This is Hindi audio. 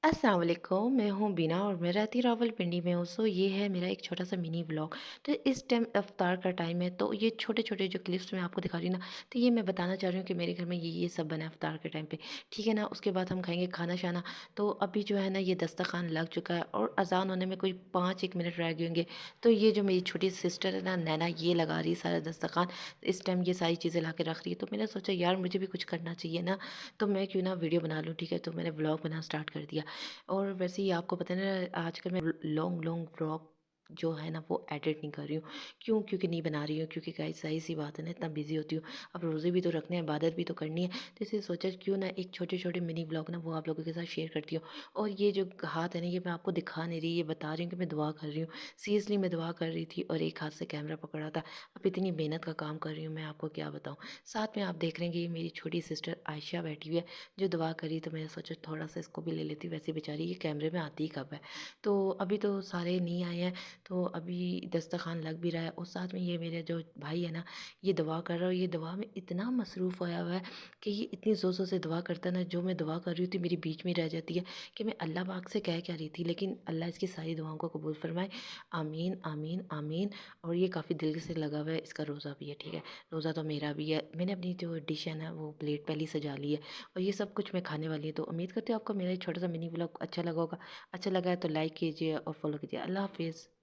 अस्सलाम वालेकुम, मैं हूँ बीना और मैं रहती रावलपिंडी में हूँ। सो ये है मेरा एक छोटा-सा मिनी व्लॉग। तो इस टाइम इफ्तार का टाइम है, तो ये छोटे-छोटे जो क्लिप्स मैं आपको दिखा रही हूँ ना, तो ये मैं बताना चाह रही हूँ कि मेरे घर में ये सब बना है इफ्तार के टाइम पे, ठीक है ना? उसके बाद हम खाएँगे खाना-शाना। तो अभी जो है ना, ये दस्तरख़्वान लग चुका है और अज़ान होने में कोई 5-1 मिनट रह गए होंगे। तो ये जो मेरी छोटी सिस्टर है ना, नैना, ये लगा रही है सारा दस्तरख़्वान। इस टाइम ये सारी चीज़ें ला के रख रही है। तो मैंने सोचा यार मुझे भी कुछ करना चाहिए ना, तो मैं क्यों ना वीडियो बना लूँ, ठीक है? तो मैंने व्लॉग बनाना स्टार्ट कर दिया। और वैसे ही आपको पता है ना, आजकल मैं लॉन्ग लॉन्ग व्लॉग जो है ना वो एडिट नहीं कर रही हूँ। क्यों? क्योंकि नहीं बना रही हूँ, क्योंकि गाइस ज़ाहिर सी बात है ना, इतना बिजी होती हूँ। अब रोज़े भी तो रखने हैं, इबादत भी तो करनी है, तो इसलिए सोचा क्यों ना एक छोटे छोटे मिनी व्लॉग ना वो आप लोगों के साथ शेयर करती हूँ। और ये जो हाथ है ना, ये मैं आपको दिखा नहीं रही, ये बता रही हूँ कि मैं दुआ कर रही हूँ। सीरियसली मैं दुआ कर रही थी और एक हाथ से कैमरा पकड़ा था। अब इतनी मेहनत का काम कर रही हूँ, मैं आपको क्या बताऊँ। साथ में आप देख रहे हैं कि ये मेरी छोटी सिस्टर आयशा बैठी हुई है, जो दुआ करी, तो मैंने सोचा थोड़ा सा इसको भी ले लेती। वैसे बेचारी ये कैमरे में आती ही कब है। तो अभी तो सारे नहीं आए हैं, तो अभी दस्तरखान लग भी रहा है और साथ में ये मेरे जो भाई है ना, ये दुआ कर रहा है और ये दुआ में इतना मसरूफ़ होया हुआ है कि ये इतनी ज़ोर ज़ोर से दुआ करता है ना, जो मैं दुआ कर रही थी मेरी बीच में रह जाती है कि मैं अल्लाह पाक से कह क्या रही थी, लेकिन अल्लाह इसकी सारी दुआओं को कबूल फरमाए। आमीन आमीन आमीन। और ये काफ़ी दिल से लगा हुआ है, इसका रोज़ा भी है, ठीक है? रोज़ा तो मेरा भी है। मैंने अपनी जो डिश है ना वो प्लेट पहले ही सजा ली है और ये सब कुछ मैं खाने वाली हूँ। तो उम्मीद करती हूँ आपको मेरा ये छोटा सा मिनी व्लॉग अच्छा लगा होगा। अच्छा लगा है तो लाइक कीजिए और फॉलो कीजिए। अल्लाह हाफिज़।